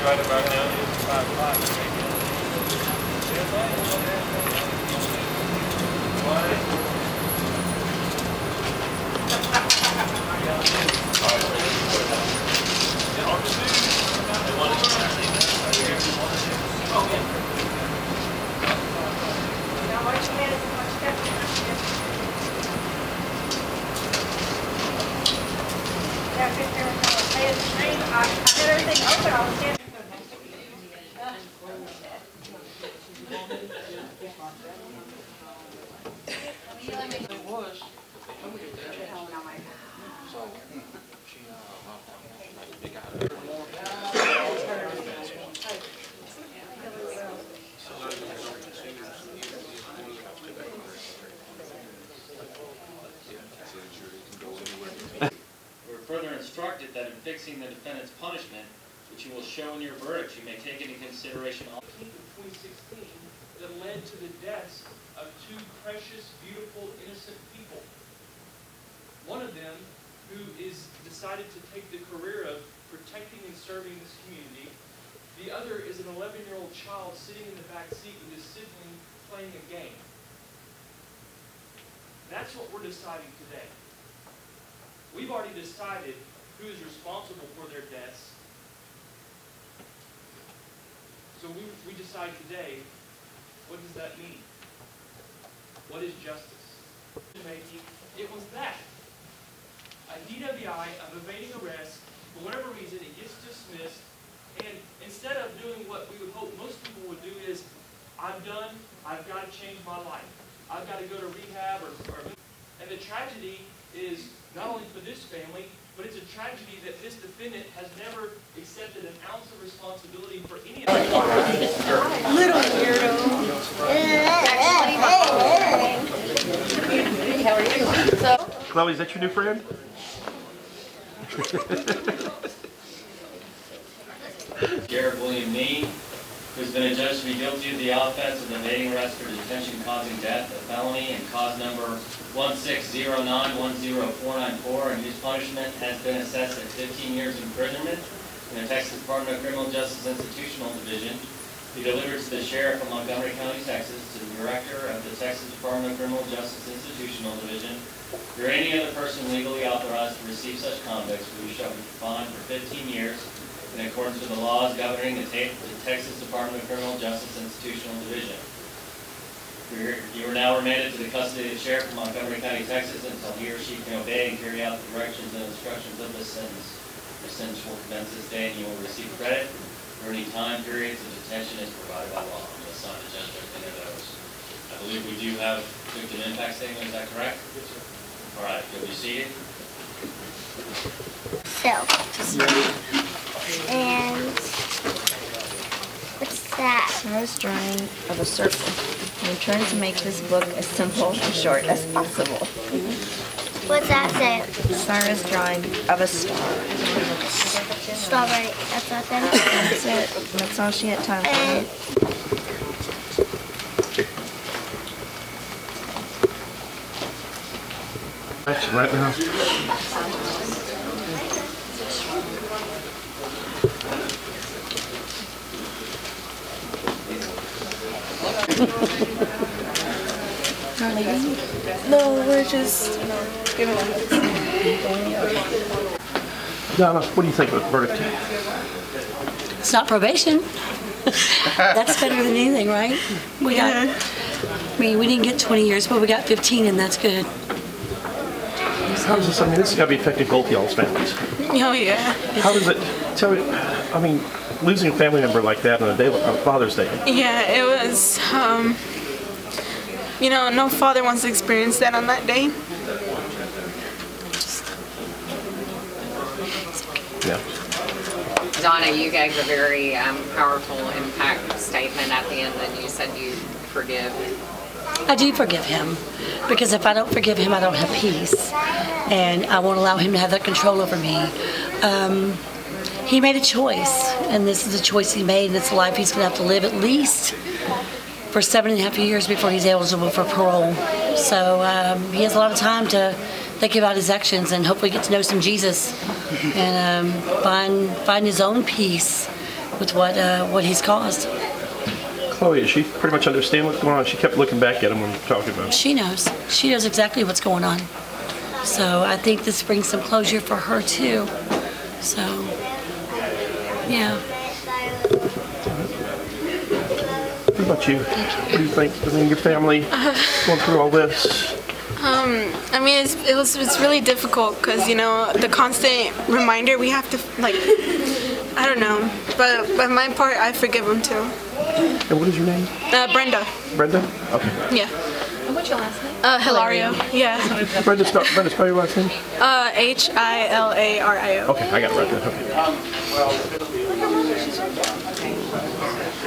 right about now is 5 o'clock. I had everything open. I was standing. Further instructed that in fixing the defendant's punishment, which you will show in your verdict, you may take into consideration all 2016 that led to the deaths of 2 precious, beautiful, innocent people. One of them who is decided to take the career of protecting and serving this community. The other is an 11-year-old child sitting in the back seat with his sibling playing a game. That's what we're deciding today. We've already decided who is responsible for their deaths. So we decide today, what does that mean? What is justice? It was that. A DWI of evading arrest, for whatever reason, it gets dismissed, and instead of doing what we would hope most people would do is, I'm done, I've got to change my life. I've got to go to rehab and the tragedy is not only for this family, but it's a tragedy that this defendant has never accepted an ounce of responsibility for any of it. Little weirdo. How are you? So, Chloe, is that your new friend? Garrett William Nee, who's been adjudged to be guilty of the offense of evading arrest for detention causing death, a felony, and cause number 160910494, and whose punishment has been assessed at 15 years imprisonment in the Texas Department of Criminal Justice Institutional Division. Be delivered to the Sheriff of Montgomery County, Texas, to the Director of the Texas Department of Criminal Justice Institutional Division, or any other person legally authorized to receive such convicts, who shall be fined for 15 years in accordance with the laws governing the Texas Department of Criminal Justice Institutional Division. You are now remanded to the custody of the Sheriff of Montgomery County, Texas, until he or she can obey and carry out the directions and instructions of this sentence. The sentence will commence this day, and you will receive credit for any time periods of detention as provided by law. I'm going to sign the judgment into those. I believe we do have victim impact statement. Is that correct? Yes, sir. All right. You'll be seated. So, and what's that? Sarah's drawing of a circle. I'm trying to make this book as simple and short as possible. What's that say? Sarah's drawing of a star. Strawberry. That's not them. That's it. That's all she had time for. Right now. no, we're just giving up. Donna, what do you think of the verdict? It's not probation. That's better than anything, right? We got, I mean, we didn't get 20 years, but we got 15, and that's good. How does this, I mean, this has got to be affecting both y'all's families. Oh, yeah. How does it, tell me, I mean, losing a family member like that on a day, on Father's Day? Yeah, it was, you know, no father wants to experience that on that day. Yeah. Donna, you gave a very powerful impact statement at the end, and you said you forgive. I do forgive him, because if I don't forgive him, I don't have peace, and I won't allow him to have that control over me. He made a choice, and this is a choice he made, and it's a life he's going to have to live at least for 7.5 years before he's eligible for parole. So he has a lot of time to think about his actions and hopefully get to know some Jesus and find his own peace with what he's caused. Chloe, does she pretty much understand what's going on? She kept looking back at him when we were talking about it. She knows. She knows exactly what's going on. So I think this brings some closure for her too. So, yeah. What about you? What do you think? I mean, your family going through all this. I mean, it's really difficult because, you know, the constant reminder we have to, like, I don't know. But by my part, I forgive him too. And what is your name? Brenda. Brenda? Okay. Yeah. And what's your last name? Hilario. Yeah. Brenda, spell your last name? Hilario. Okay, I got it right there. Okay.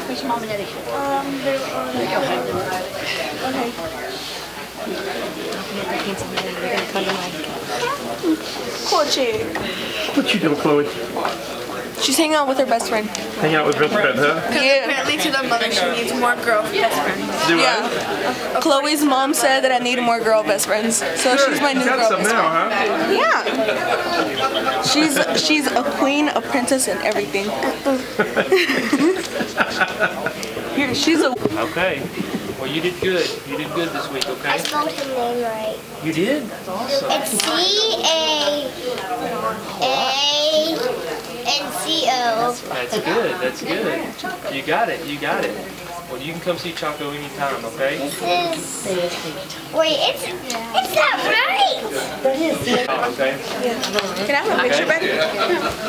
Where's your mom and daddy? Cool chick. What you doing, Chloe? She's hanging out with her best friend. Hanging out with best friend, huh? Yeah. Apparently to the mother, she needs more girl best friends. Do Yeah. Chloe's mom said that I need more girl best friends, so she's my new girl got some best now, friend. huh? Yeah. She's a queen, a princess, and everything. Here, she's a. Okay. Well, you did good. You did good this week, I okay? spelled his name right. You did? That's awesome. It's C-A-N-C-O. That's good. That's good. You got it. You got it. Well, you can come see Chaco anytime, okay? This is... Wait, it's not right! Oh, okay. Can I have a picture back?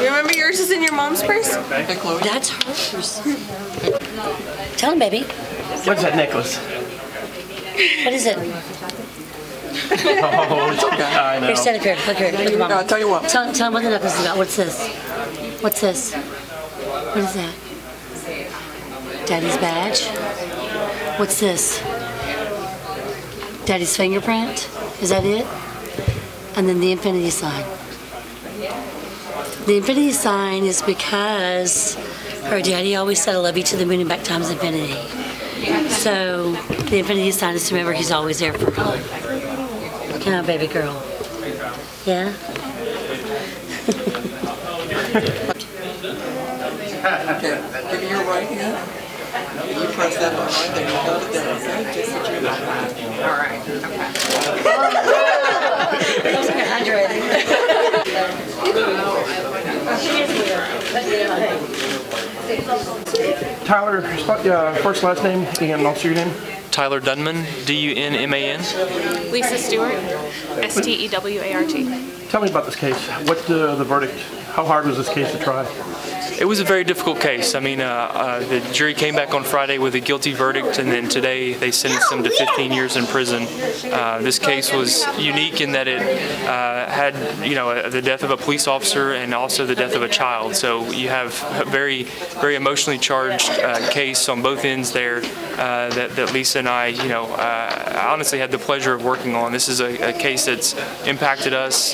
You remember yours is in your mom's purse? Okay. That's hers. Tell him, baby. What's that necklace? What is it? Oh, I know. Here, stand up here. Look here. Look at Mom. I'll tell you what. Tell him what the necklace is about. What's this? What's this? What is that? Daddy's badge? What's this? Daddy's fingerprint? Is that it? And then the infinity sign. The infinity sign is because her daddy always said, I love you to the moon and back times infinity. So the infinity sign is to remember he's always there for her. Come on, baby girl. Yeah? Okay, give me your right hand. And you press that one right there. You hold it down, okay? Just so you know. All right, Tyler, first last name and also your name? Tyler Dunman, D-U-N-M-A-N. Lisa Stewart, S-T-E-W-A-R-T. Tell me about this case. What the verdict? How hard was this case to try? It was a very difficult case. I mean, the jury came back on Friday with a guilty verdict, and then today they sentenced him to 15 years in prison. This case was unique in that it had, you know, the death of a police officer and also the death of a child. So you have a very, very emotionally charged case on both ends there that Lisa and I, you know, honestly had the pleasure of working on. This is a case that's impacted us,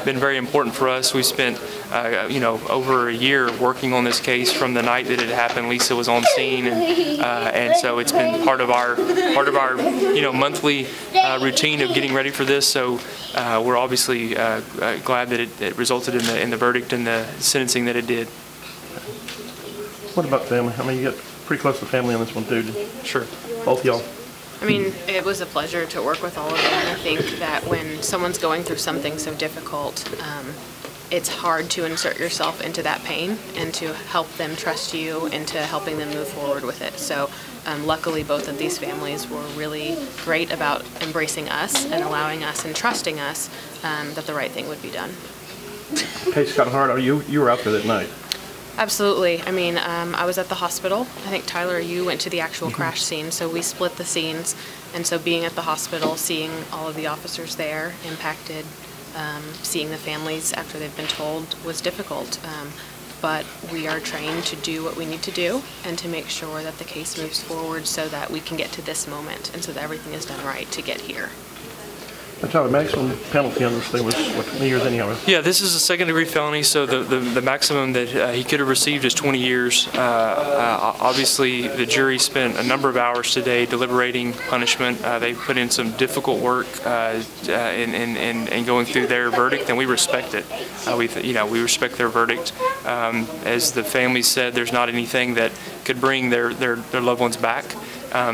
been very important for us. We spent, you know, over a year working on this case from the night that it happened. Lisa was on scene, and so it's been part of our you know, monthly routine of getting ready for this. So we're obviously glad that it resulted in the verdict and the sentencing that it did. What about family? I mean, you got pretty close to family on this one too. Sure. Both y'all. I mean, it was a pleasure to work with all of them. I think that when someone's going through something so difficult, it's hard to insert yourself into that pain and to help them trust you into helping them move forward with it. So luckily both of these families were really great about embracing us and allowing us and trusting us that the right thing would be done. Hey, Scott Hart, you were out there that night. Absolutely. I mean, I was at the hospital. I think, Tyler, you went to the actual crash scene, so we split the scenes. And so being at the hospital, seeing all of the officers there impacted, seeing the families after they've been told was difficult. But we are trained to do what we need to do and to make sure that the case moves forward so that we can get to this moment and so that everything is done right to get here. I thought the maximum penalty on this thing was, what, 20 years anyhow? Yeah, this is a second-degree felony, so the maximum that he could have received is 20 years. Obviously, the jury spent a number of hours today deliberating punishment. They put in some difficult work in going through their verdict, and we respect it. We respect their verdict. As the family said, there's not anything that could bring their loved ones back.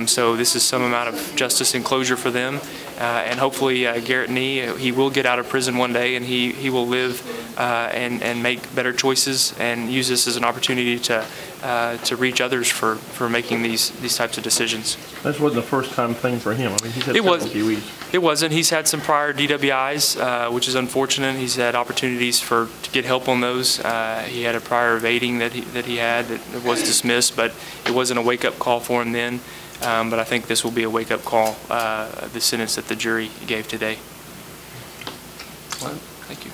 So this is some amount of justice and closure for them. And hopefully Garrett Nee, he will get out of prison one day, and he will live and make better choices and use this as an opportunity to reach others for making these types of decisions. This wasn't the first time thing for him. I mean, he's had few weeks. It wasn't. He's had some prior DWIs, which is unfortunate. He's had opportunities to get help on those. He had a prior evading that he had that was dismissed, but it wasn't a wake-up call for him then. But I think this will be a wake-up call, the sentence that the jury gave today. Thank you.